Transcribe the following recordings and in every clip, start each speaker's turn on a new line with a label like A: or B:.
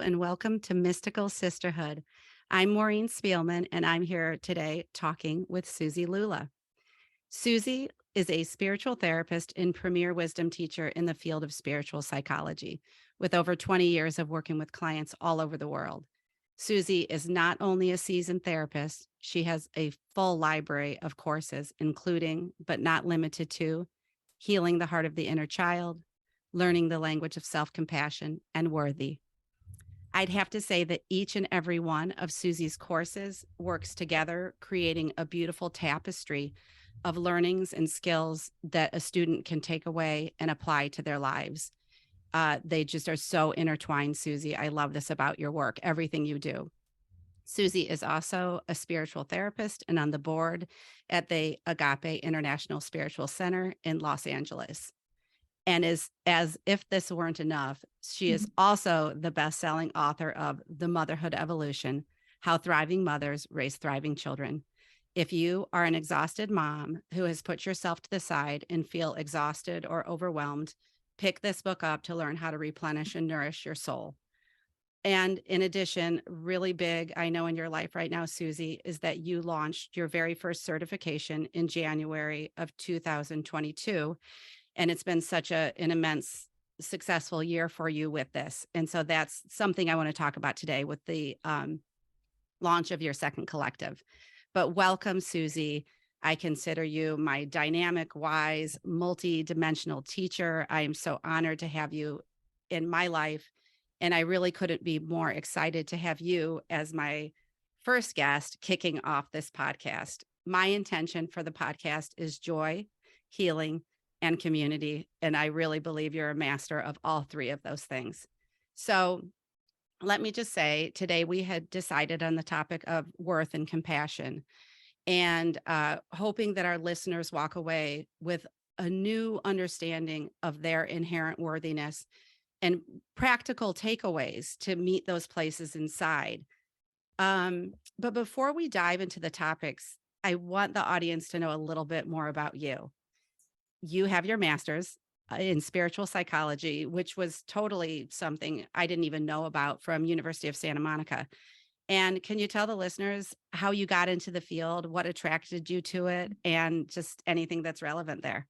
A: and welcome to Mystical Sisterhood. I'm Maureen Spielman, and I'm here today talking with Suzi Lula. Suzi is a spiritual therapist and premier wisdom teacher in the field of spiritual psychology, with over 20 years of working with clients all over the world. Suzi is not only a seasoned therapist, she has a full library of courses, including, but not limited to, Healing the Heart of the Inner Child, Learning the Language of Self Compassion, and Worthy. I'd have to say that each and every one of Suzi's courses works together, creating a beautiful tapestry of learnings and skills that a student can take away and apply to their lives. They just are so intertwined, Suzi. I love this about your work, everything you do. Suzi is also a spiritual therapist and on the board at the Agape International Spiritual Center in Los Angeles. And is as if this weren't enough, she is also the best-selling author of The Motherhood Evolution: How Thriving Mothers Raise Thriving Children. If you are an exhausted mom who has put yourself to the side and feel exhausted or overwhelmed, pick this book up to learn how to replenish and nourish your soul. And in addition, really big, I know in your life right now, Suzi, is that you launched your very first certification in January of 2022. And it's been such an immense successful year for you with this. And so that's something I want to talk about today with the launch of your second collective. But welcome, Suzi. I consider you my dynamic, wise, multi-dimensional teacher. I am so honored to have you in my life. And I really couldn't be more excited to have you as my first guest kicking off this podcast. My intention for the podcast is joy, healing, and community. And I really believe you're a master of all three of those things. So let me just say, today we had decided on the topic of worth and compassion, and hoping that our listeners walk away with a new understanding of their inherent worthiness and practical takeaways to meet those places inside. But before we dive into the topics, I want the audience to know a little bit more about you. You have your master's in spiritual psychology, which was totally something I didn't even know about, from University of Santa Monica. And can you tell the listeners how you got into the field, what attracted you to it, and just anything that's relevant there?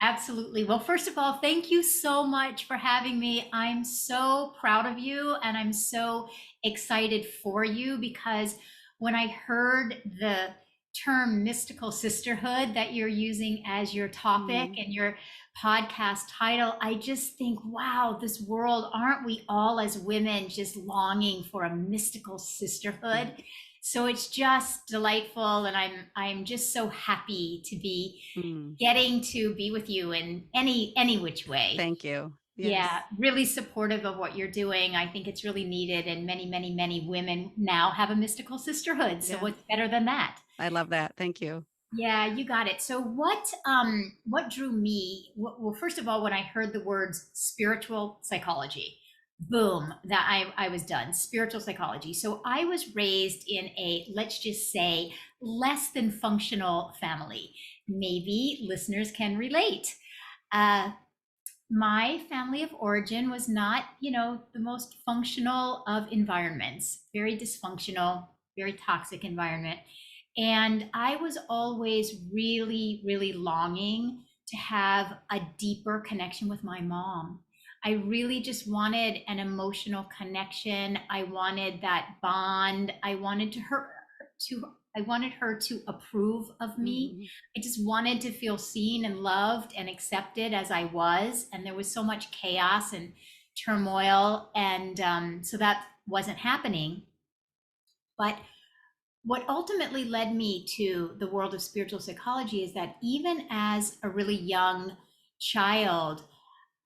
B: Absolutely. Well, first of all, thank you so much for having me. I'm so proud of you and I'm so excited for you because when I heard the term mystical sisterhood that you're using as your topic
A: Mm,
B: and your podcast title, I just think, wow, this world, aren't we all as women just longing for a mystical sisterhood? So it's just delightful and I'm just so happy to be
A: mm.
B: getting to be with you in any which way.
A: Thank you.
B: Yeah,
A: Yes.
B: really supportive of what you're doing. I think it's really needed, and many women now have a mystical sisterhood. So
A: Yeah.
B: what's better than that?
A: I love that. Thank you.
B: Yeah, you got it. So what drew me? Well, first of all, when I heard the words spiritual psychology, boom, that I was done. Spiritual psychology. So I was raised in a, let's just say, less than functional family. Maybe listeners can relate. Uh, my family of origin was not, the most functional of environments, very dysfunctional, very toxic environment. And I was always really longing to have a deeper connection with my mom. I really just wanted an emotional connection. I wanted that bond. I wanted her to approve of me.
A: Mhm.
B: I just wanted to feel seen and loved and accepted as I was. And there was so much chaos and turmoil. And so that wasn't happening. But what ultimately led me to the world of spiritual psychology is that even as a really young child,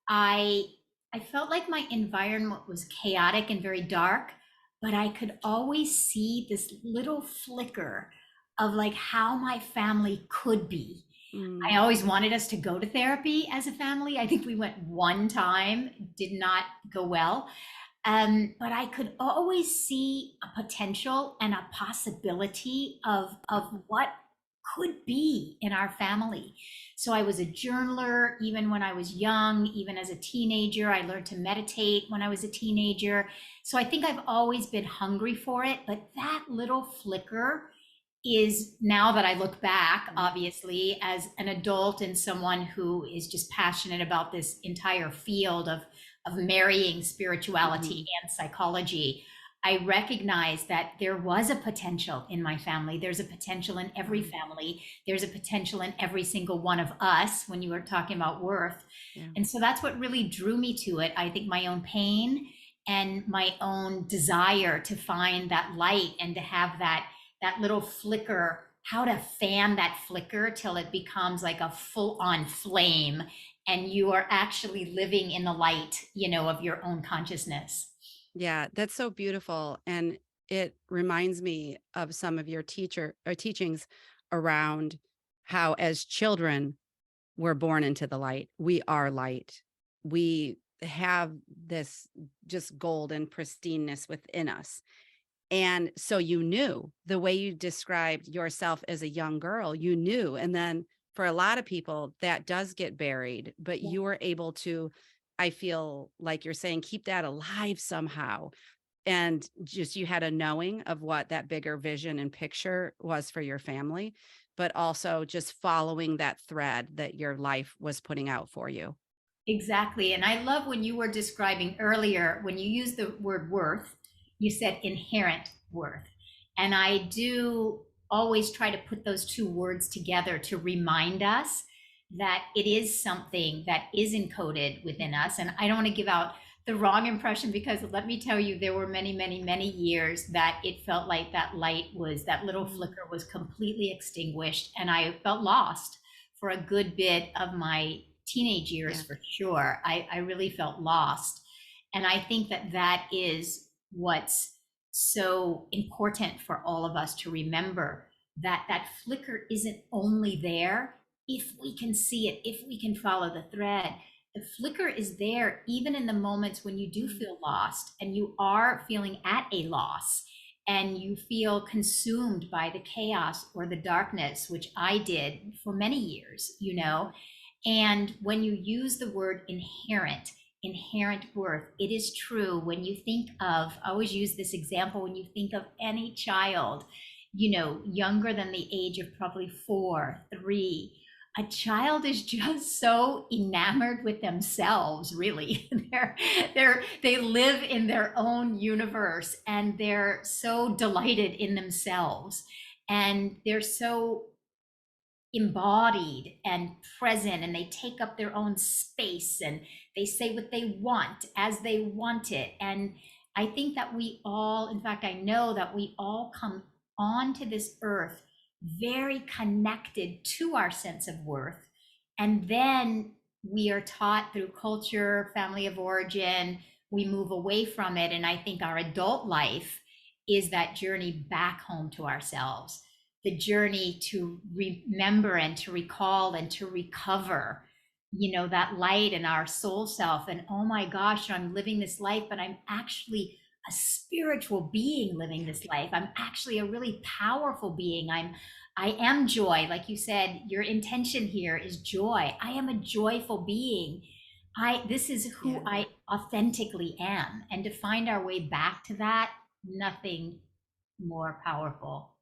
B: I I felt like my environment was chaotic and very dark, but I could always see this little flicker of like how my family could be. I
A: Mm,
B: always wanted us to go to therapy as a family. I think we went one time, did not go well. But I could always see a potential and a possibility of what could be in our family. So I was a journaler even when I was young, even as a teenager. I learned to meditate when I was a teenager. So I think I've always been hungry for it. But that little flicker is, now that I look back,
A: Mm,
B: obviously, as an adult and someone who is just passionate about this entire field of marrying spirituality
A: mhm,
B: and psychology, I recognize that there was a potential in my family. There's a potential in every
A: wow,
B: family. There's a potential in every single one of us when you were talking about worth.
A: yeah,
B: And so that's what really drew me to it. I think my own pain and my own desire to find that light and to have that little flicker, how to fan that flicker till it becomes like a full on flame and you are actually living in the light, of your own consciousness.
A: yeah, that's so beautiful, and it reminds me of some of your teacher or teachings around how as children we're born into the light. We are light. We have this just golden pristineness within us. And so you knew the way you described yourself as a young girl, you knew. And then for a lot of people, that does get buried, but
B: Yeah.
A: you were able to, I feel like you're saying, keep that alive somehow. And just you had a knowing of what that bigger vision and picture was for your family, but also just following that thread that your life was putting out for you.
B: Exactly. And I love when you were describing earlier, when you use the word worth, you said inherent worth. And I do always try to put those two words together to remind us that it is something that is encoded within
A: Mhm.
B: us. And I don't want to give out the wrong impression, because let me tell you, there were many, many, many years that it felt like that light was, that little
A: Mm,
B: flicker was completely extinguished. And I felt lost for a good bit of my teenage years,
A: yeah.
B: for sure. I really felt lost. And I think that that is what's so important for all of us to remember, that that flicker isn't only there if we can see it, if we can follow the thread. The flicker is there even in the moments when you do
A: Mm,
B: feel lost and you are feeling at a loss and you feel consumed by the chaos or the darkness, which I did for many years. And when you use the word inherent, inherent worth, it is true. When you think of, I always use this example, when you think of any child, younger than the age of probably 4, 3, a child is just so enamored with themselves, really. They live in their own universe and they're so delighted in themselves. And they're so embodied and present, and they take up their own space and they say what they want as they want it. And I think that we all, in fact, I know that we all come onto this earth very connected to our sense of worth. And then we are taught through culture, family of origin, we move away from it. And I think our adult life is that journey back home to ourselves, the journey to remember and to recall and to recover, that light in our soul self. And oh my gosh, I'm living this life, but I'm actually a spiritual being living
A: yeah.
B: this life. I'm actually a really powerful being. I am joy. Like you said, your intention here is joy. I am a joyful being. This is who
A: Yeah.
B: I authentically am. And to find our way back to that, nothing more powerful.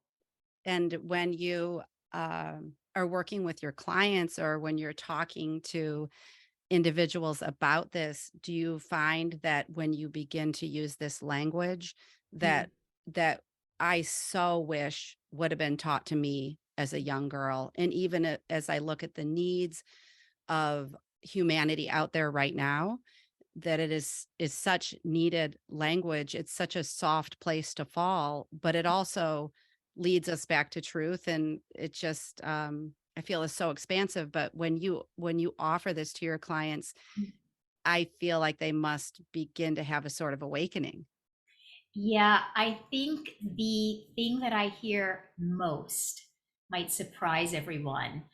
A: And when you are working with your clients or when you're talking to individuals about this, do you find that when you begin to use this language
B: Mm.
A: that I so wish would have been taught to me as a young girl, and even as I look at the needs of humanity out there right now, that it is such needed language. It's such a soft place to fall, but it also leads us back to truth, and it just I feel is so expansive. But when you offer this to your clients, I feel like they must begin to have a sort of awakening.
B: Yeah, I think the thing that I hear most might surprise everyone.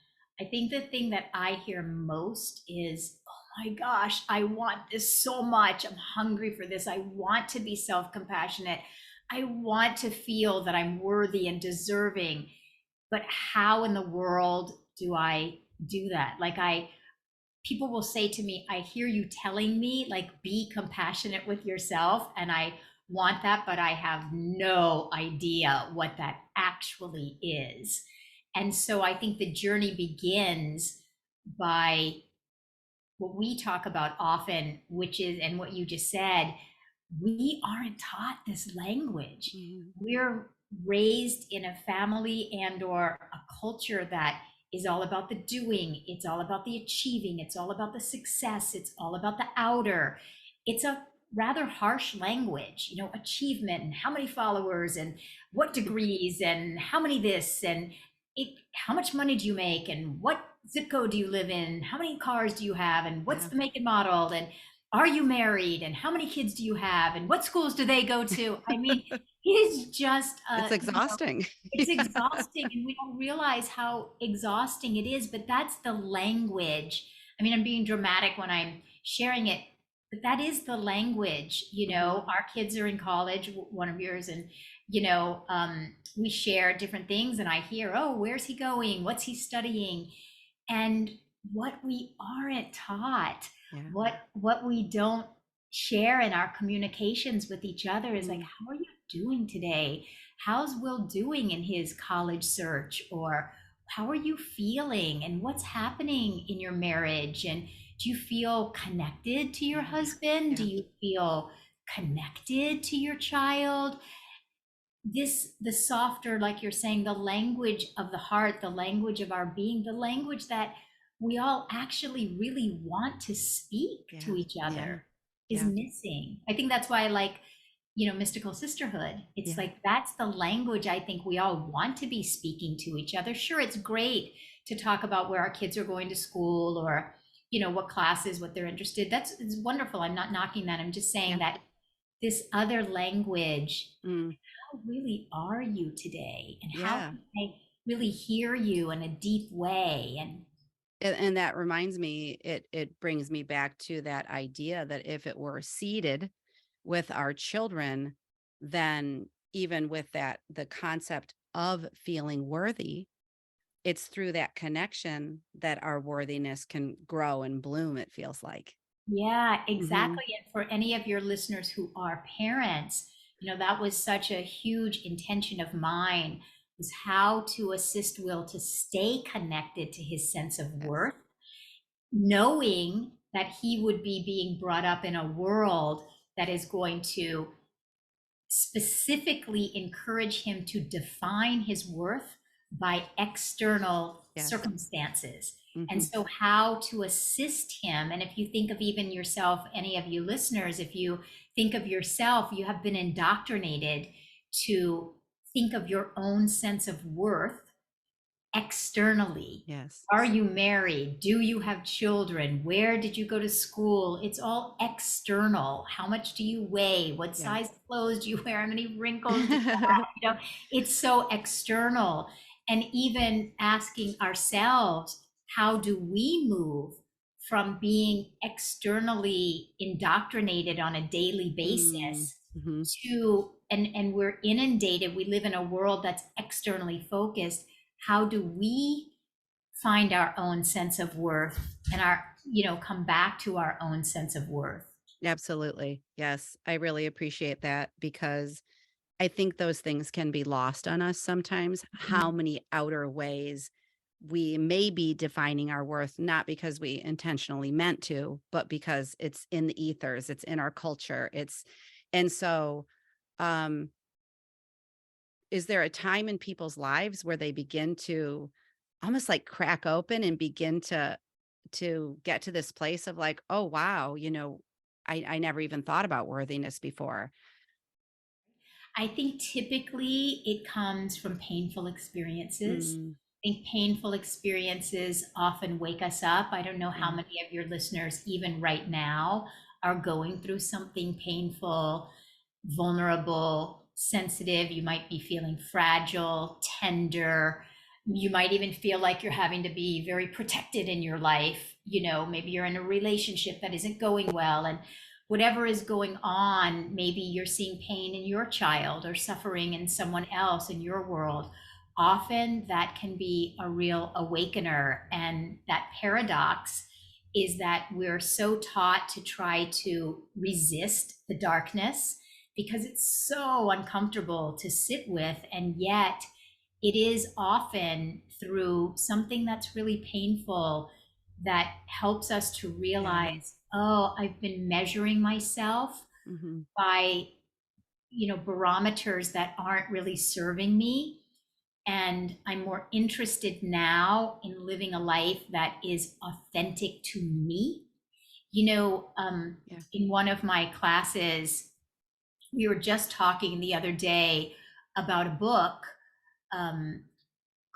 B: I think the thing that I hear most is, oh my gosh, I want this so much. I'm hungry for this. I want to be self compassionate. I want to feel that I'm worthy and deserving. but how in the world do I do that? Like, people will say to me, I hear you telling me, like, be compassionate with yourself. And I want that, but I have no idea what that actually is. And so I think the journey begins by what we talk about often, which is, and what you just said, we aren't taught this language.
A: Mhm.
B: We're raised in a family and or a culture that is all about the doing, it's all about the achieving, it's all about the success, it's all about the outer. It's a rather harsh language, achievement and how many followers and what degrees and how many this and how much money do you make and what zip code do you live in, how many cars do you have and what's
A: Yeah.
B: the make and model, and are you married and how many kids do you have and what schools do they go to? I mean, it is just
A: It's exhausting.
B: it's
A: Yeah.
B: exhausting, and we don't realize how exhausting it is, but that's the language. I mean, I'm being dramatic when I'm sharing it, but that is the language.
A: Mhm.
B: Our kids are in college, one of yours, and we share different things, and I hear, oh, where's he going? What's he studying? And what we aren't taught,
A: Yeah.
B: what we don't share in our communications with each other is like,
A: Mm.
B: how are you doing today? How's Will doing in his college search? Or how are you feeling and what's happening in your marriage? And do you feel connected to your
A: Yeah.
B: husband? Do
A: Yeah.
B: you feel connected to your child? The softer, like you're saying, the language of the heart, the language of our being, the language that we all actually really want to speak to
A: Yeah.
B: each
A: Yeah.
B: other is
A: Yeah.
B: missing. I think that's why I like, mystical sisterhood. It's
A: Yeah.
B: like that's the language I think we all want to be speaking to each other. Sure, it's great to talk about where our kids are going to school, or what classes, what they're interested. It's wonderful. I'm not knocking that. I'm just saying
A: Yeah.
B: that this other language,
A: Mm.
B: how really are you today? And how
A: Yeah.
B: can I really hear you in a deep way? And
A: And that reminds me, it brings me back to that idea that if it were seeded with our children, then even with that, the concept of feeling worthy, it's through that connection that our worthiness can grow and bloom, it feels like.
B: yeah,
A: Mhm.
B: exactly. And for any of your listeners who are parents, that was such a huge intention of mine, was how to assist Will to stay connected to his sense of
A: Yes.
B: worth, knowing that he would be being brought up in a world that is going to specifically encourage him to define his worth by external
A: Yes.
B: circumstances. And
A: Mhm.
B: so, how to assist him. And if you think of even yourself, any of you listeners, if you think of yourself, you have been indoctrinated to think of your own sense of worth externally.
A: Yes.
B: Are you married? Do you have children? Where did you go to school? It's all external. How much do you weigh? What
A: Yes.
B: size clothes do you wear? How many wrinkles do you have? It's so external. And even asking ourselves, how do we move from being externally indoctrinated on a daily
A: Mm.
B: basis
A: Mhm.
B: to, and we're inundated, we live in a world that's externally focused. How do we find our own sense of worth and come back to our own sense of worth?
A: Absolutely. Yes. I really appreciate that because I think those things can be lost on us sometimes. How
B: Mhm.
A: many outer ways we may be defining our worth, not because we intentionally meant to, but because it's in the ethers, it's in our culture. And so, um, is there a time in people's lives where they begin to almost like crack open and begin to get to this place of like, oh wow, I never even thought about worthiness before.
B: I think typically it comes from painful experiences.
A: Mm,
B: I think painful experiences often wake us up. I don't know how
A: yeah.
B: many of your listeners, even right now, are going through something painful, vulnerable, sensitive. You might be feeling fragile, tender. You might even feel like you're having to be very protected in your life. Maybe you're in a relationship that isn't going well. And whatever is going on, maybe you're seeing pain in your child or suffering in someone else in your world. often that can be a real awakener. And that paradox is that we're so taught to try to resist the darkness because it's so uncomfortable to sit with. And yet, it is often through something that's really painful that helps us to
A: Yeah.
B: realize, oh, I've been measuring myself
A: Hmm.
B: by, barometers that aren't really serving me. And I'm more interested now in living a life that is authentic to me.
A: Yeah.
B: In one of my classes, we were just talking the other day about a book, um,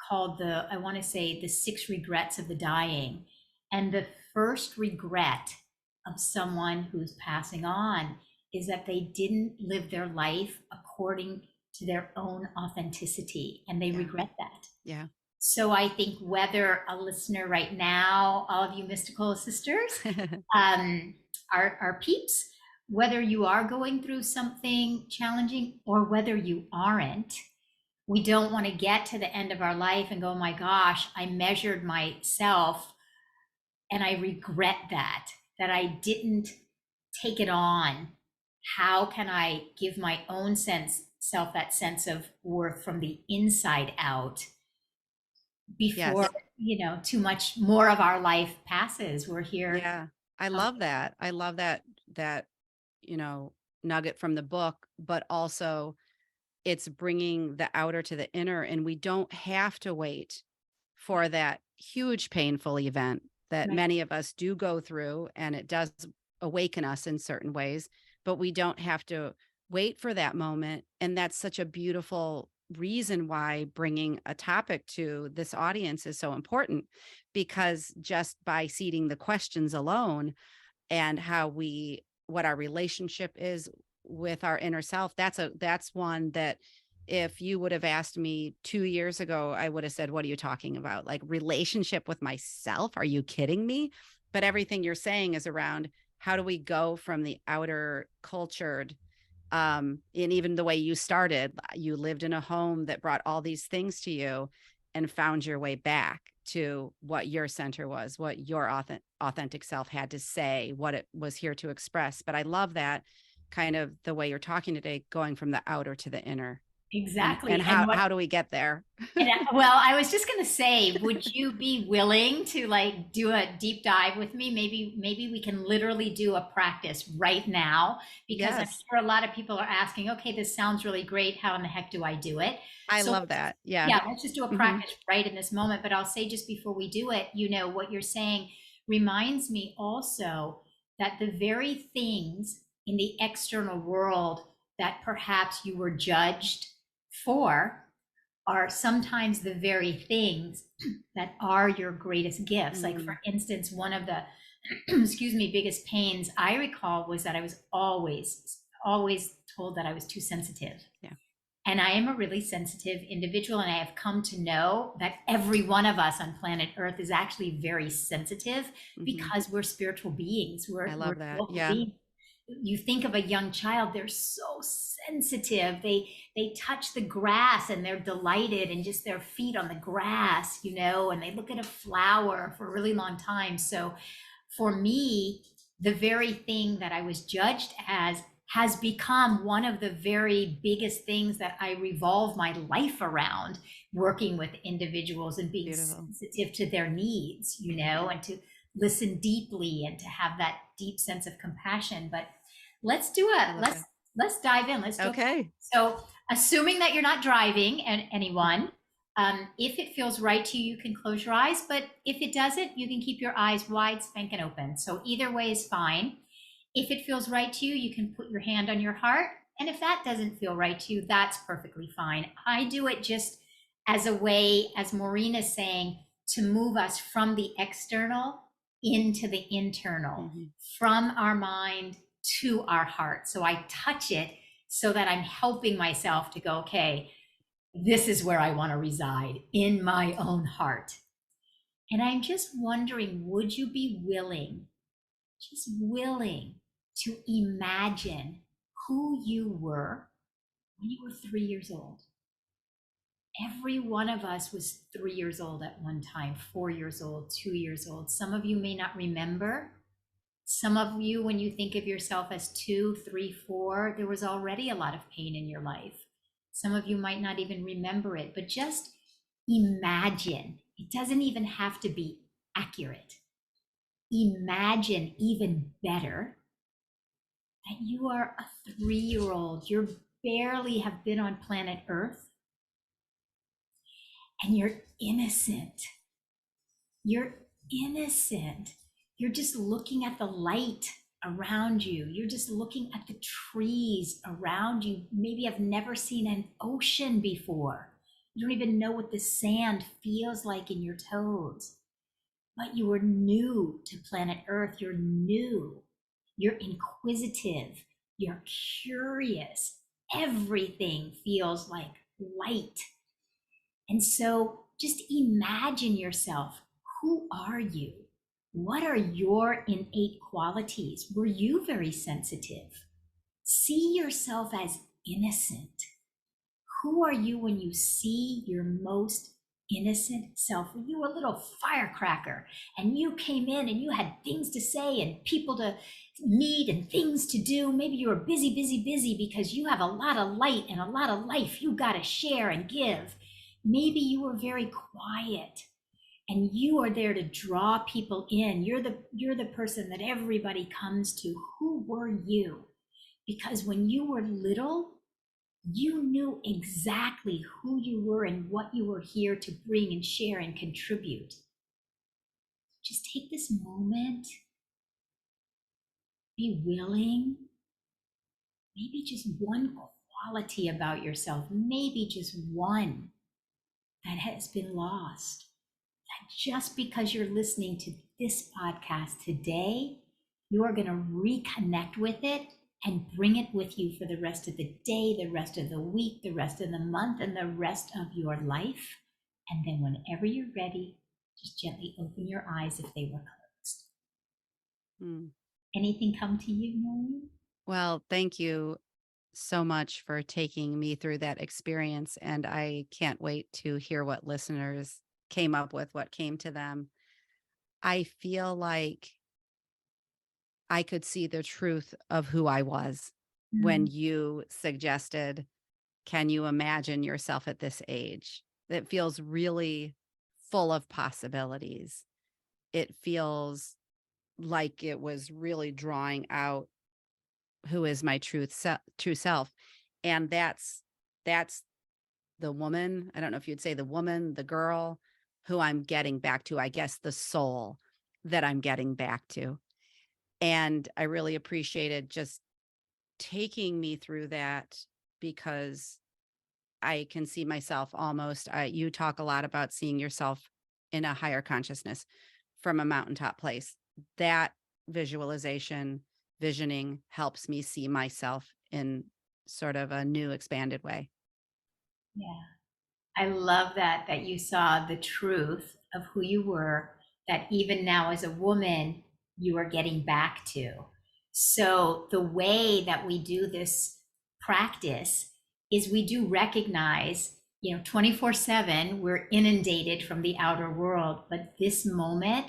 B: called I want to say, The Six Regrets of the Dying. And the first regret of someone who's passing on is that they didn't live their life according to their own authenticity, and they
A: Yeah.
B: regret that.
A: Yeah.
B: So I think whether a listener right now, all of you mystical sisters, um, our peeps, whether you are going through something challenging or whether you aren't, we don't want to get to the end of our life and go, oh my gosh, I measured myself and I regret that I didn't take it on. How can I give my own self that sense of worth from the inside out before,
A: Yes.
B: too much more of our life passes? We're here.
A: Yeah. I
B: um,
A: love that. I love that, you know, nugget from the book, but also it's bringing the outer to the inner, and we don't have to wait for that huge painful event that
B: right.
A: many of us do go through, and it does awaken us in certain ways, but we don't have to wait for that moment. And that's such a beautiful reason why bringing a topic to this audience is so important, because just by seeding the questions alone and how we what our relationship is with our inner self, that's one that if you would have asked me 2 years ago, I would have said, what are you talking about? Like, relationship with myself? Are you kidding me? But everything you're saying is around how do we go from the outer cultured, and even the way you started, you lived in a home that brought all these things to you and found your way back to what your center was, what your authentic self had to say, what it was here to express. But I love that kind of the way you're talking today, going from the outer to the inner. And
B: Exactly. And
A: how do we get there?
B: well, I was just going to say, would you be willing to like do a deep dive with me? Maybe we can literally do a practice right now, because I'm
A: Yes,
B: sure a lot of people are asking, okay, this sounds really great. How in the heck do I do it?
A: I
B: So
A: love that. Yeah.
B: yeah, let's just do a
A: Hmm.
B: practice right in this moment. But I'll say just before we do it, what you're saying reminds me also that the very things in the external world that perhaps you were judged for are sometimes the very things that are your greatest gifts. Like,
A: Hmm.
B: for instance, one of the excuse me, biggest pains I recall was that I was always told that I was too sensitive.
A: Yeah.
B: And I am a really sensitive individual, and I have come to know that every one of us on planet Earth is actually very sensitive
A: Hmm.
B: because we're spiritual beings.
A: I
B: We're
A: love that.
B: soulful
A: Yeah.
B: beings. You think of a young child, they're so sensitive. They touch the grass and they're delighted, and just their feet on the grass, and they look at a flower for a really long time. So for me, the very thing that I was judged as has become one of the very biggest things that I revolve my life around, working with individuals and being
A: Beautiful.
B: sensitive to their needs, and to listen deeply and to have that deep sense of compassion. But let's do
A: I
B: it.
A: love
B: Let's
A: that.
B: let's dive in. Let's do it.
A: Okay.
B: So, assuming that you're not driving, and anyone, if it feels right to you, you can close your eyes. But if it doesn't, you can keep your eyes wide, spanking open. So either way is fine. If it feels right to you, you can put your hand on your heart. And if that doesn't feel right to you, that's perfectly fine. I do it just as a way, as Maureen is saying, to move us from the external into the internal,
A: Hmm.
B: from our mind to our heart. So I touch it so that I'm helping myself to go, okay, this is where I want to reside, in my own heart. And I'm just wondering, would you be willing, just willing, to imagine who you were when you were 3 years old? Every one of us was 3 years old at one time, 4 years old, 2 years old. Some of you may not remember. Some of you, when you think of yourself as two, three, four, there was already a lot of pain in your life. Some of you might not even remember it, but just imagine. It doesn't even have to be accurate. Imagine even better that you are a 3 year old. You barely have been on planet Earth and you're innocent. You're innocent. You're just looking at the light around you. You're just looking at the trees around you. Maybe have never seen an ocean before. You don't even know what the sand feels like in your toes. But you are new to planet Earth. You're new. You're inquisitive. You're curious. Everything feels like light. And so just imagine yourself. Who are you? What are your innate qualities? Were you very sensitive? See yourself as innocent. Who are you when you see your most innocent self? When you were a little firecracker and you came in and you had things to say and people to meet and things to do. Maybe you were busy, busy, busy because you have a lot of light and a lot of life you got to share and give. Maybe you were very quiet and you are there to draw people in. You're the person that everybody comes to. Who were you? Because when you were little, you knew exactly who you were and what you were here to bring and share and contribute. Just take this moment, be willing, maybe just one quality about yourself, maybe just one that has been lost. That just because you're listening to this podcast today, you are going to reconnect with it and bring it with you for the rest of the day, the rest of the week, the rest of the month, and the rest of your life. And then whenever you're ready, just gently open your eyes if they were closed.
A: Mm.
B: Anything come to you, Maureen?
A: Well, thank you so much for taking me through that experience. And I can't wait to hear what listeners came up with, what came to them. I feel like I could see the truth of who I was when
B: Mm,
A: you suggested, can you imagine yourself at this age? It feels really full of possibilities. It feels like it was really drawing out who is my true self. And that's the woman, I don't know if you'd say the woman, the girl who I'm getting back to, I guess the soul that I'm getting back to. And I really appreciated just taking me through that because I can see myself almost, you talk a lot about seeing yourself in a higher consciousness from a mountaintop place. That visualization, visioning helps me see myself in sort of a new expanded way.
B: yeah. I love that you saw the truth of who you were, that even now as a woman, you are getting back to. So the way that we do this practice is we do recognize, 24/7, we're inundated from the outer world, but this moment,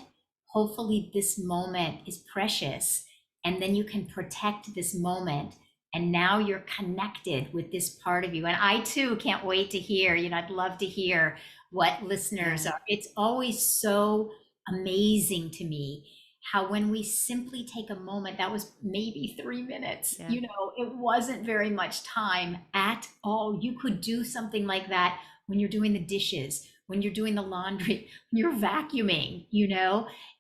B: hopefully this moment is precious. And then you can protect this moment and now you're connected with this part of you. And I too can't wait to hear, I'd love to hear what listeners
A: Yeah.
B: are. It's always so amazing to me how when we simply take a moment, that was maybe 3 minutes,
A: Yeah.
B: it wasn't very much time at all. You could do something like that when you're doing the dishes, when you're doing the laundry, when you're vacuuming,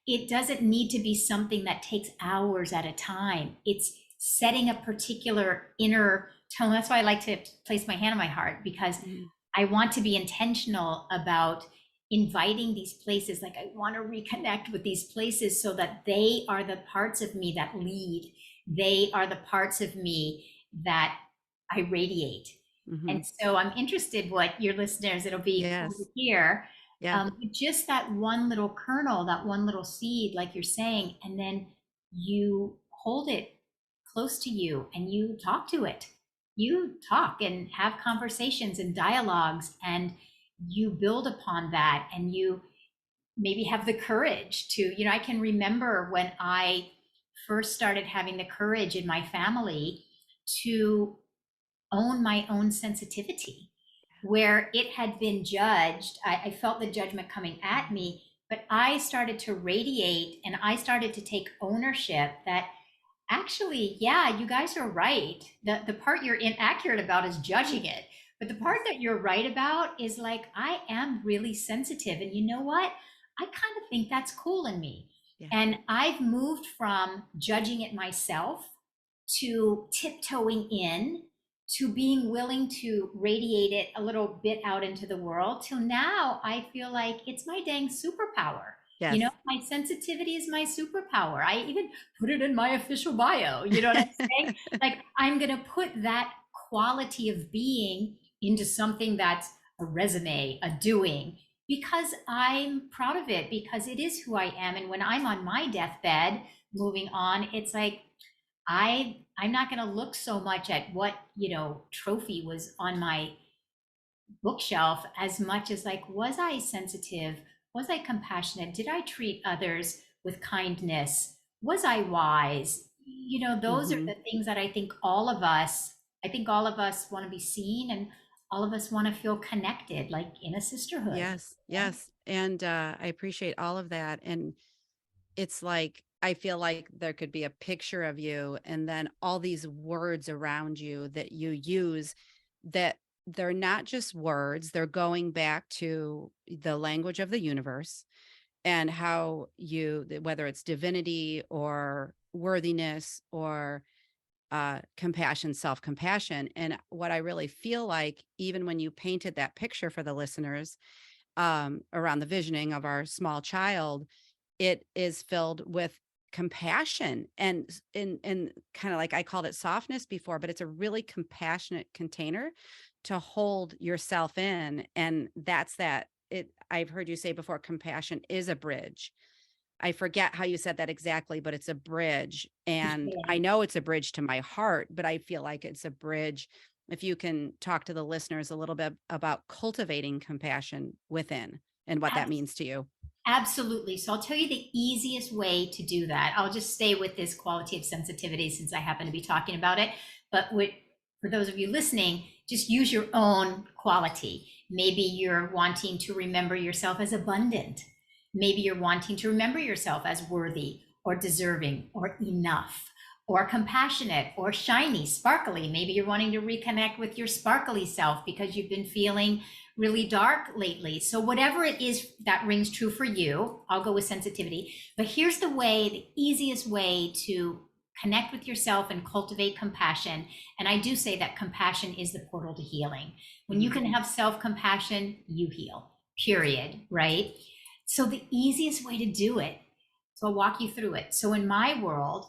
B: it doesn't need to be something that takes hours at a time. It's setting a particular inner tone. That's why I like to place my hand on my heart, because
A: Mhm.
B: I want to be intentional about inviting these places. Like I want to reconnect with these places so that they are the parts of me that lead. They are the parts of me that I radiate. And
A: Mhm.
B: so I'm interested what your listeners, it'll be cool to
A: Yes.
B: hear.
A: Yeah.
B: Just that one little kernel, that one little seed, like you're saying, and then you hold it close to you and you talk to it. You talk and have conversations and dialogues, and you build upon that, and you maybe have the courage to, I can remember when I first started having the courage in my family to own my own sensitivity, where it had been judged. I felt the judgment coming at me, but I started to radiate and I started to take ownership that actually, yeah, you guys are right. The part you're inaccurate about is judging it. But the part
A: Yes.
B: that you're right about is like, I am really sensitive. And you know what? I kind of think that's cool in me.
A: Yeah.
B: And I've moved from judging it myself to tiptoeing in to being willing to radiate it a little bit out into the world till now I feel like it's my dang superpower.
A: Yes.
B: My sensitivity is my superpower. I even put it in my official bio. You know what I'm saying? Like, I'm going to put that quality of being into something that's a resume, a doing, because I'm proud of it, because it is who I am. And when I'm on my deathbed, moving on, it's like, I'm not going to look so much at what, trophy was on my bookshelf as much as like, was I sensitive? Was I compassionate? Did I treat others with kindness? Was I wise? Those are
A: Hmm.
B: the things that I think all of us want to be seen, and all of us want to feel connected, like in a sisterhood.
A: Yes. Yes. And I appreciate all of that. And it's like, I feel like there could be a picture of you and then all these words around you that you use that they're not just words, they're going back to the language of the universe and how you, whether it's divinity or worthiness or compassion, self compassion. And what I really feel like, even when you painted that picture for the listeners around the visioning of our small child, it is filled with compassion and kind of like I called it softness before, but it's a really compassionate container to hold yourself in. And that's that. I've heard you say before, compassion is a bridge. I forget how you said that exactly, but it's a bridge. And I know it's a bridge to my heart, but I feel like it's a bridge. If you can talk to the listeners a little bit about cultivating compassion within and what that means to you.
B: Absolutely. So I'll tell you the easiest way to do that. I'll just stay with this quality of sensitivity since I happen to be talking about it. But for those of you listening, just use your own quality. Maybe you're wanting to remember yourself as abundant. Maybe you're wanting to remember yourself as worthy or deserving or enough or compassionate or shiny, sparkly. Maybe you're wanting to reconnect with your sparkly self because you've been feeling really dark lately. So whatever it is that rings true for you, I'll go with sensitivity. But here's the easiest way to connect with yourself and cultivate compassion. And I do say that compassion is the portal to healing. When you
A: Mhm.
B: can have self-compassion, you heal, period, right? So the easiest way to do it, so I'll walk you through it. So in my world,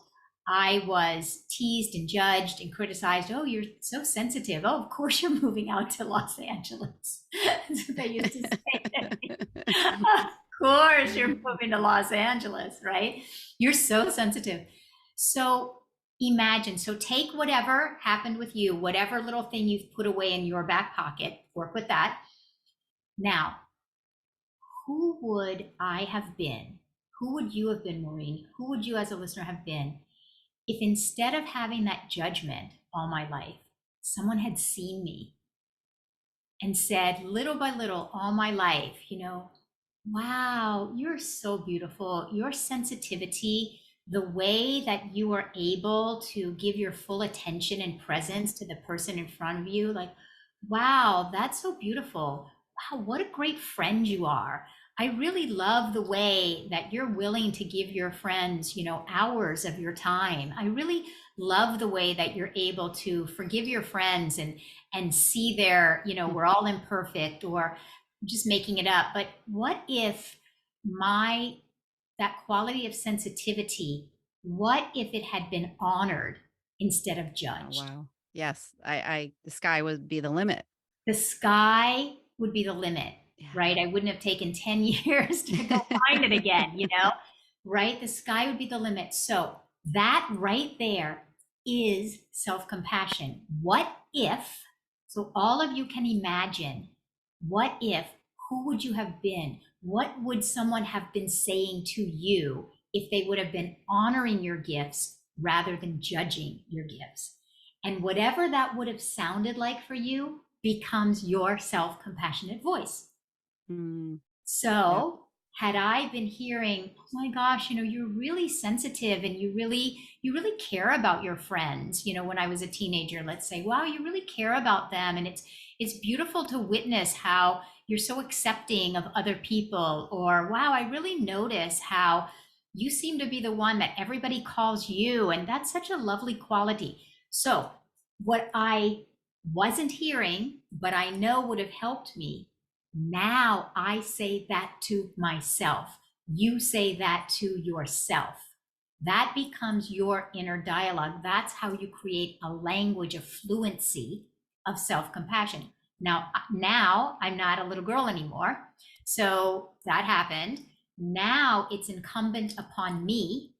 B: I was teased and judged and criticized. Oh, you're so sensitive. Oh, of course you're moving out to Los Angeles. That's what they used to say. Of course you're moving to Los Angeles, right? You're so sensitive. So imagine, so take whatever happened with you, whatever little thing you've put away in your back pocket, work with that. Now, who would I have been? Who would you have been, Maureen? Who would you as a listener have been if instead of having that judgment all my life, someone had seen me and said little by little all my life, wow, you're so beautiful. Your sensitivity, the way that you are able to give your full attention and presence to the person in front of you, like, wow, that's so beautiful. Wow, what a great friend you are. I really love the way that you're willing to give your friends, hours of your time. I really love the way that you're able to forgive your friends and see their, we're all imperfect, or just making it up. But what if my that quality of sensitivity, what if it had been honored instead of
A: Oh,
B: judged?
A: wow. Yes, the sky would be the limit.
B: The sky would be the limit,
A: Yeah.
B: right? I wouldn't have taken 10 years to go find it again, right? The sky would be the limit. So that right there is self-compassion. What if, so all of you can imagine, what if who would you have been? What would someone have been saying to you if they would have been honoring your gifts rather than judging your gifts? And whatever that would have sounded like for you becomes your self compassionate voice.
A: Mm, yep.
B: So had I been hearing, oh my gosh, you're really sensitive and you really care about your friends, when I was a teenager, let's say, wow, you really care about them. And it's beautiful to witness how you're so accepting of other people, or wow, I really notice how you seem to be the one that everybody calls you. And that's such a lovely quality. So what I wasn't hearing, but I know would have helped me, now I say that to myself. You say that to yourself. That becomes your inner dialogue. That's how you create a language of fluency of self compassion. Now I'm not a little girl anymore. So that happened. Now it's incumbent upon me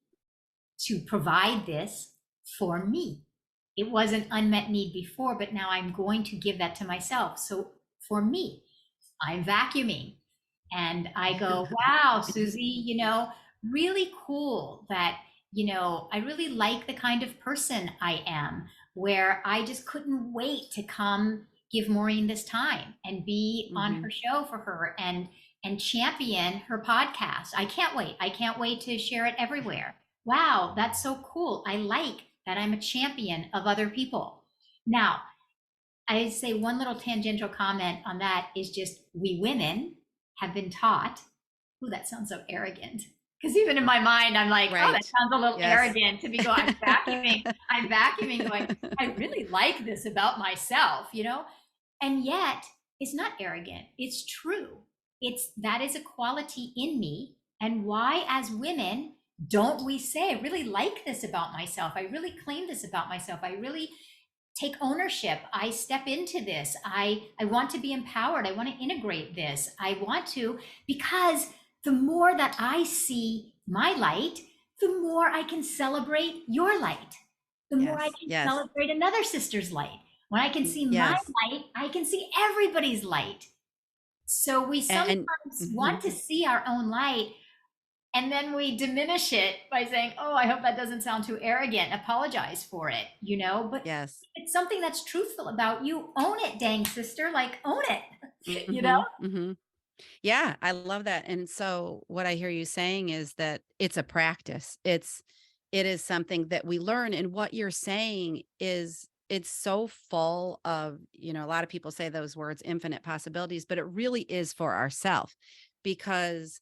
B: to provide this for me. It was an unmet need before, but now I'm going to give that to myself. So for me, I'm vacuuming. And I go, wow, Susie, really cool that, I really like the kind of person I am, where I just couldn't wait to come give Maureen this time and be on
A: Hmm.
B: her show for her and champion her podcast. I can't wait. I can't wait to share it everywhere. Wow, that's so cool. I like that I'm a champion of other people. Now, I say one little tangential comment on that is just we women have been taught, ooh, that sounds so arrogant. Because even in my mind, I'm like, oh, that
A: Right.
B: sounds a little
A: Yes.
B: arrogant to be going, I'm vacuuming, going, I really like this about myself. And yet it's not arrogant. It's true. That is a quality in me. And why, as women, don't we say, I really like this about myself? I really claim this about myself. I really take ownership. I step into this. I want to be empowered. I want to integrate this. I want to, because the more that I see my light, the more I can celebrate your light. The more I
A: Yes.
B: can
A: Yes.
B: celebrate another sister's light. When I can see my
A: Yes.
B: light, I can see everybody's light. So we
A: And
B: sometimes want
A: mhm.
B: to see our own light, and then we diminish it by saying, oh, I hope that doesn't sound too arrogant, apologize for it. But
A: Yes.
B: it's something that's truthful about you, own it, dang sister, like own it. you know
A: Hmm. Hmm. Yeah, I love that. And so what I hear you saying is that it's a practice. It is something that we learn, and what you're saying is it's so full of, a lot of people say those words infinite possibilities, but it really is for ourselves, because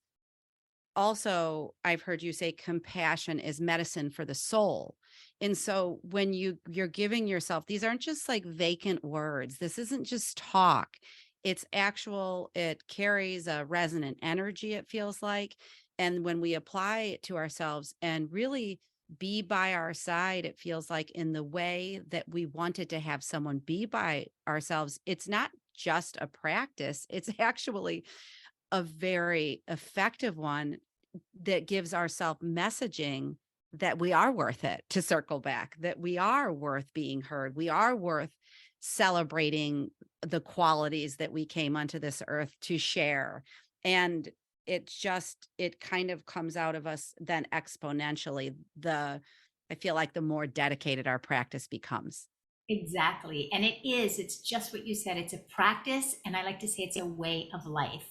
A: also I've heard you say compassion is medicine for the soul. And so when you're giving yourself, these aren't just like vacant words. This isn't just talk. It's actual, it carries a resonant energy, it feels like. And when we apply it to ourselves and really be by our side, it feels like in the way that we wanted to have someone be by ourselves, it's not just a practice, it's actually a very effective one that gives ourself messaging that we are worth it, to circle back, that we are worth being heard. We are worth celebrating the qualities that we came onto this earth to share. And it kind of comes out of us then exponentially. I feel like the more dedicated our practice becomes.
B: Exactly. And it's just what you said. It's a practice. And I like to say it's a way of life,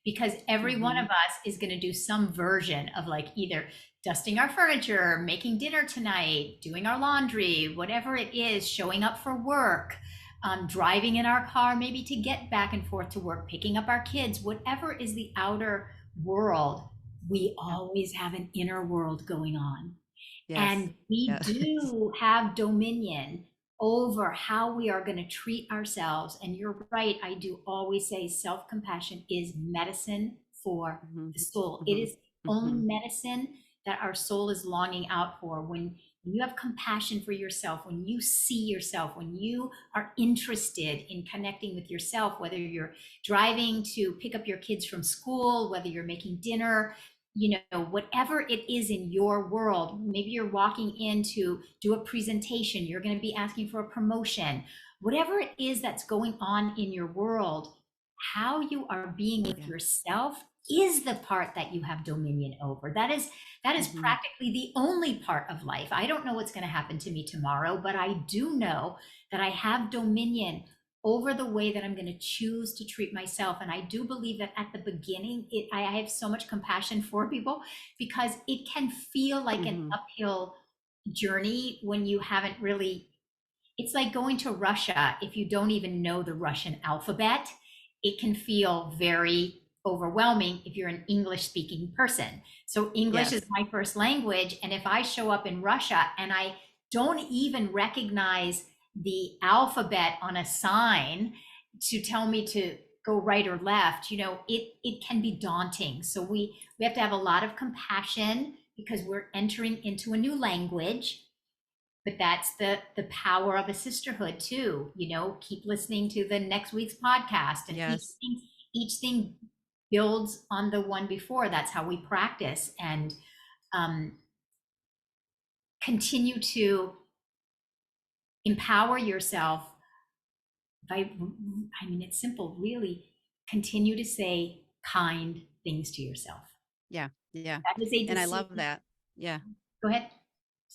B: because every one of
A: Hmm.
B: us is going to do some version of like either dusting our furniture, making dinner tonight, doing our laundry, whatever it is, showing up for work, driving in our car, maybe to get back and forth to work, picking up our kids, whatever is the outer world. We
A: Yep.
B: always have an inner world going on.
A: Yes.
B: And we
A: Yes.
B: do have dominion over how we are going to treat ourselves. And you're right. I do always say self compassion is medicine for
A: Hmm.
B: the soul. It
A: Hmm.
B: is the only
A: Hmm.
B: medicine that our soul is longing out for. When you have compassion for yourself, when you see yourself, when you are interested in connecting with yourself, whether you're driving to pick up your kids from school, whether you're making dinner, whatever it is in your world. Maybe you're walking in to do a presentation, you're going to be asking for a promotion, whatever it is that's going on in your world. how you are being with
A: Yeah.
B: yourself is the part that you have dominion over. That is
A: Hmm.
B: practically the only part of life. I don't know what's going to happen to me tomorrow, but I do know that I have dominion over the way that I'm going to choose to treat myself. And I do believe that at the beginning, I have so much compassion for people because it can feel like an
A: Hmm.
B: uphill journey when you haven't really, it's like going to Russia. If you don't even know the Russian alphabet, it can feel very overwhelming if you're an English speaking person. So English is
A: Yes.
B: my first language. And if I show up in Russia and I don't even recognize the alphabet on a sign to tell me to go right or left, it can be daunting. So we have to have a lot of compassion because we're entering into a new language, but that's the power of a sisterhood too. Keep listening to the next week's podcast, and each
A: Yes.
B: thing each thing builds on the one before. That's how we practice and um, continue to empower yourself by, I mean, it's simple, really. Continue to say kind things to yourself.
A: Yeah. Yeah.
B: That is a
A: And I love
B: decision.
A: that. Yeah.
B: Go ahead.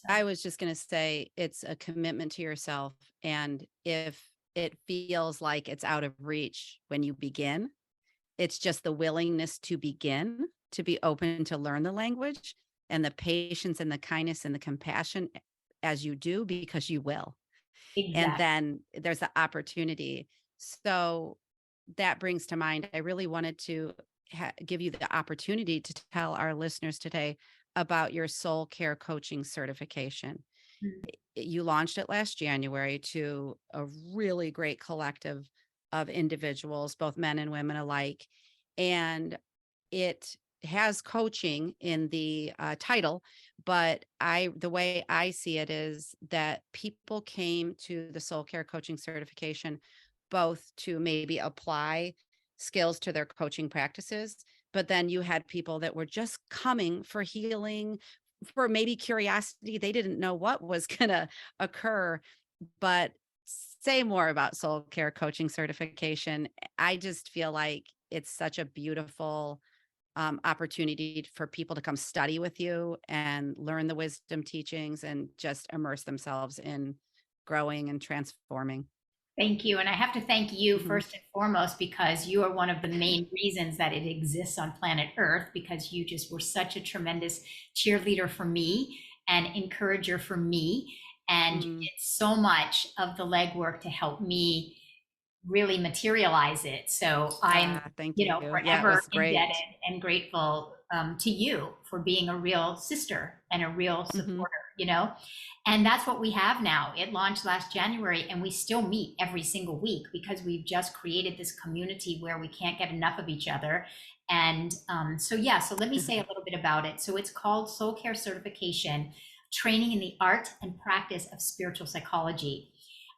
A: I
B: Sorry.
A: was just going to say it's a commitment to yourself. And if it feels like it's out of reach when you begin, it's just the willingness to begin, to be open to learn the language and the patience and the kindness and the compassion as you do, because you will. And
B: Exactly.
A: then there's the opportunity. So that brings to mind, I really wanted to give you the opportunity to tell our listeners today about your soul care coaching certification. You launched it last January to a really great collective of individuals, both men and women alike. And it has coaching in the title, but the way I see it is that people came to the soul care coaching certification both to maybe apply skills to their coaching practices, but then you had people that were just coming for healing, for maybe curiosity. They didn't know what was going to occur. But say more about soul care coaching certification. I just feel like it's such a beautiful opportunity for people to come study with you and learn the wisdom teachings and just immerse themselves in growing and transforming.
B: Thank you. And I have to thank you
A: Mhm.
B: first and foremost because you are one of the main reasons that it exists on planet Earth, because you just were such a tremendous cheerleader for me and encourager for me. And you
A: Mm.
B: did so much of the legwork to help me really materialize it. So I'm,
A: Ah, thank you. Yeah, it
B: forever
A: was great.
B: indebted and grateful to you for being a real sister and a real
A: Hmm.
B: supporter. And that's what we have now. It launched last January, and we still meet every single week because we've just created this community where we can't get enough of each other. And so let me say a little bit about it. So it's called Soul Care Certification, Training in the Art and Practice of Spiritual Psychology.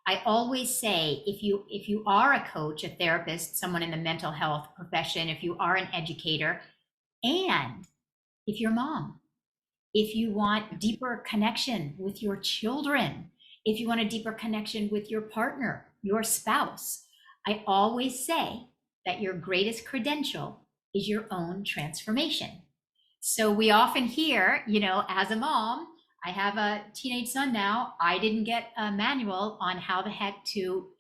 B: I always say, if you are a coach, a therapist, someone in the mental health profession, if you are an educator, and if you're a mom, if you want deeper connection with your children, if you want a deeper connection with your partner, your spouse, I always say that your greatest credential is your own transformation. So we often hear, as a mom, I have a teenage son now. I didn't get a manual on how the heck to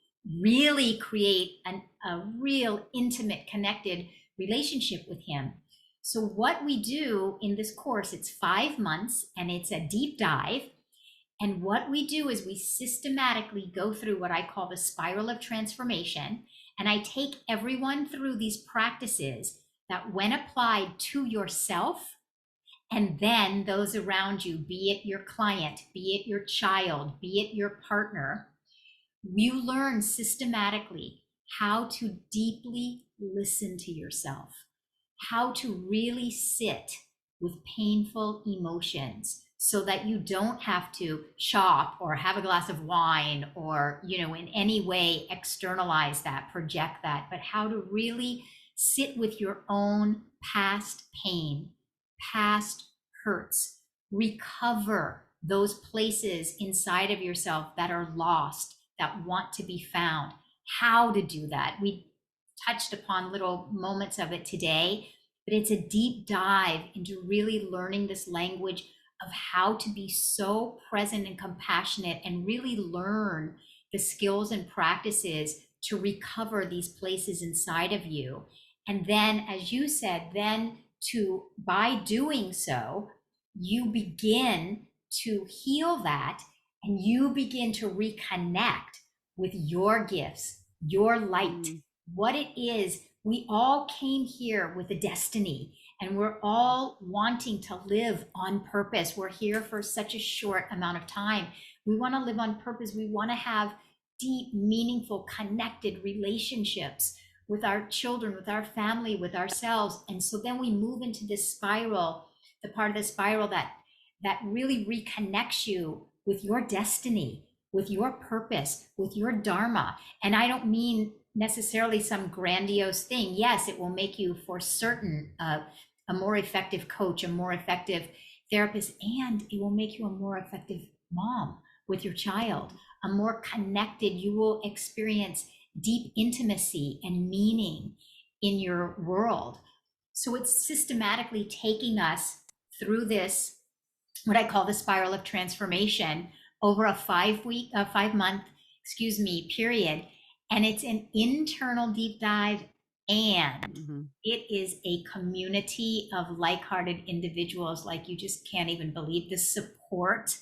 B: really create a real intimate, connected relationship with him. So what we do in this course, it's 5 months and it's a deep dive. And what we do is we systematically go through what I call the spiral of transformation. And I take everyone through these practices that, when applied to yourself, and then those around you, be it your client, be it your child, be it your partner, you learn systematically how to deeply listen to yourself, how to really sit with painful emotions so that you don't have to shop or have a glass of wine or, in any way externalize that, project that, but how to really sit with your own past pain, past hurts, recover those places inside of yourself that are lost, that want to be found, how to do that. We touched upon little moments of it today, but it's a deep dive into really learning this language of how to be so present and compassionate and really learn the skills and practices to recover these places inside of you. And then, as you said, then to, by doing so, you begin to heal that and you begin to reconnect with your gifts, your light,
A: Mm,
B: what it is. We all came here with a destiny and we're all wanting to live on purpose. We're here for such a short amount of time. We want to live on purpose. We want to have deep, meaningful, connected relationships with our children, with our family, with ourselves. And so then we move into this spiral, the part of the spiral that really reconnects you with your destiny, with your purpose, with your dharma. And I don't mean necessarily some grandiose thing. Yes, it will make you for certain a more effective coach, a more effective therapist, and it will make you a more effective mom with your child, a more connected. You will experience deep intimacy and meaning in your world. So it's systematically taking us through this, what I call the spiral of transformation, over a 5 week, 5 month, excuse me, period. And it's an internal deep dive, and
A: mhm.
B: it is a community of like-hearted individuals. Like, you just can't even believe the support.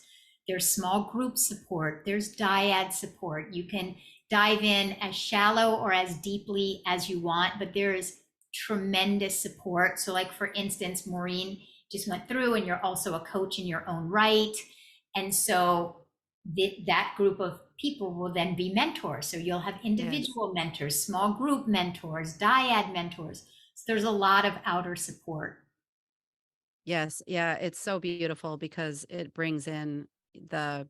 B: There's small group support, there's dyad support. You can dive in as shallow or as deeply as you want, but there is tremendous support. So, like, for instance, Maureen just went through, and you're also a coach in your own right. And so that group of people will then be mentors. So you'll have
A: Yes.
B: individual mentors, small group mentors, dyad mentors. So there's a lot of outer support.
A: Yes. Yeah. It's so beautiful because it brings in the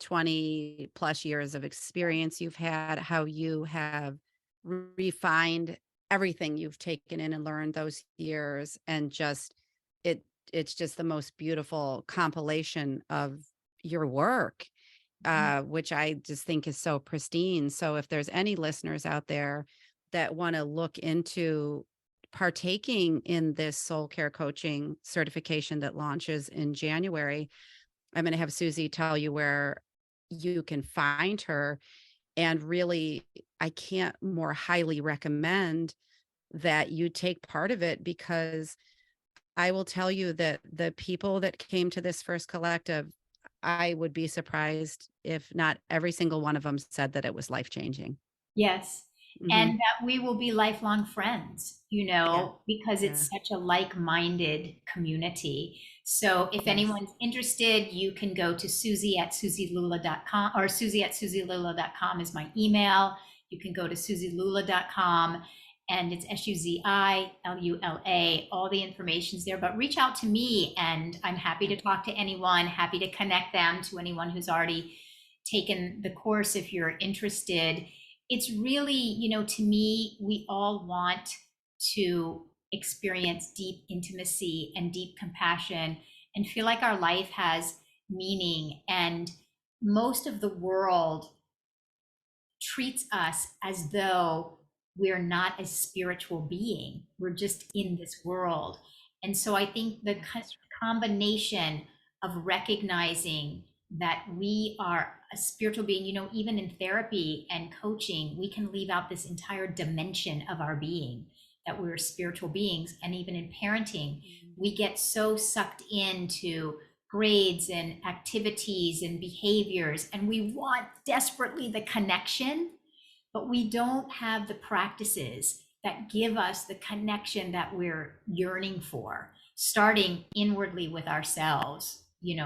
A: 20 plus years of experience you've had, how you have refined everything you've taken in and learned those years, and just it it's just the most beautiful compilation of your work, which I just think is so pristine. So if there's any listeners out there that want to look into partaking in this soul care coaching certification that launches in January, I'm going to have Susie tell you where you can find her. And really, I can't more highly recommend that you take part of it, because I will tell you that the people that came to this first collective, I would be surprised if not every single one of them said that it was life changing.
B: Yes. And
A: Hmm.
B: that we will be lifelong friends,
A: Yeah.
B: because
A: Yeah.
B: it's such a like-minded community. So if
A: Yes.
B: anyone's interested, you can go to Susie at SuziLula.com, or Susie at SuziLula.com is my email. You can go to SuziLula.com, and it's SuziLula. All the information's there, but reach out to me and I'm happy
A: Yeah.
B: to talk to anyone, happy to connect them to anyone who's already taken the course if you're interested. It's really, to me, we all want to experience deep intimacy and deep compassion and feel like our life has meaning. And most of the world treats us as though we're not a spiritual being. We're just in this world. And so I think the
A: Yes.
B: combination of recognizing that we are a spiritual being, even in therapy and coaching, we can leave out this entire dimension of our being, that we're spiritual beings. And even in parenting,
A: Mm.
B: we get so sucked into grades and activities and behaviors, and we want desperately the connection, but we don't have the practices that give us the connection that we're yearning for, starting inwardly with ourselves,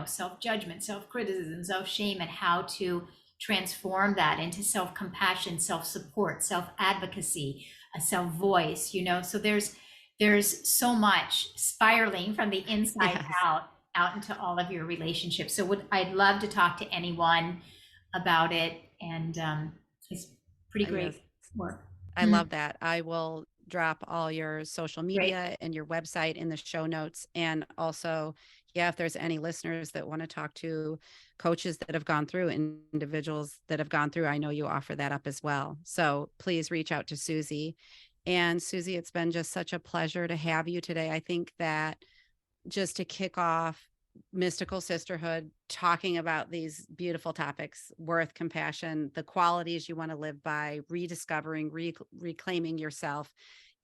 B: self-judgment, self-criticism, self-shame, and how to transform that into self-compassion, self-support, self-advocacy, a self-voice. So there's so much spiraling from the inside
A: Yes.
B: out into all of your relationships. So I'd love to talk to anyone about it, and it's pretty
A: Yes.
B: great work.
A: I love that. I will drop all your social
B: Great.
A: media and your website in the show notes. And also, yeah, if there's any listeners that want to talk to coaches that have gone through, individuals that have gone through, I know you offer that up as well. So please reach out to Susie. And Suzi, it's been just such a pleasure to have you today. I think that just to kick off mystical sisterhood, talking about these beautiful topics, worth, compassion, the qualities you want to live by, rediscovering, reclaiming yourself,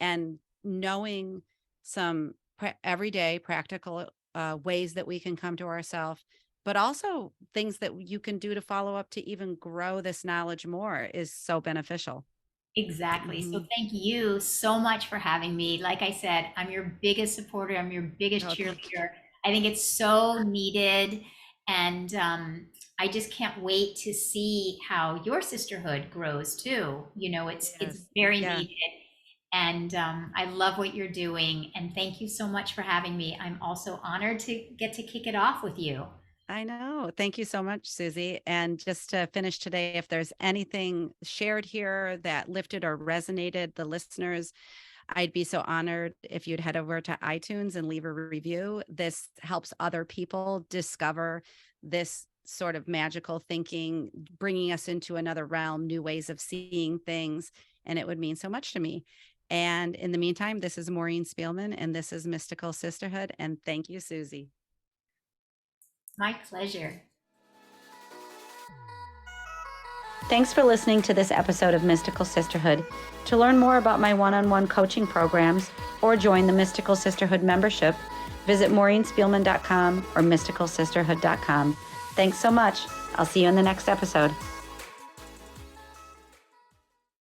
A: and knowing some everyday practical ways that we can come to ourselves, but also things that you can do to follow up to even grow this knowledge more is so beneficial.
B: Exactly. So
A: Hmm.
B: thank you so much for having me. Like I said, I'm your biggest supporter. I'm your biggest
A: Oh, thank you.
B: cheerleader. I think it's so needed. And I just can't wait to see how your sisterhood grows too. It's
A: Yes.
B: very
A: Yeah.
B: needed. And I love what you're doing. And thank you so much for having me. I'm also honored to get to kick it off with you.
A: I know. Thank you so much, Suzi. And just to finish today, if there's anything shared here that lifted or resonated the listeners, I'd be so honored if you'd head over to iTunes and leave a review. This helps other people discover this sort of magical thinking, bringing us into another realm, new ways of seeing things. And it would mean so much to me. And in the meantime, this is Maureen Spielman, and this is Mystical Sisterhood. And thank you, Suzi.
B: My pleasure.
A: Thanks for listening to this episode of Mystical Sisterhood. To learn more about my one-on-one coaching programs or join the Mystical Sisterhood membership, visit maureenspielman.com or mysticalsisterhood.com. Thanks so much. I'll see you in the next episode.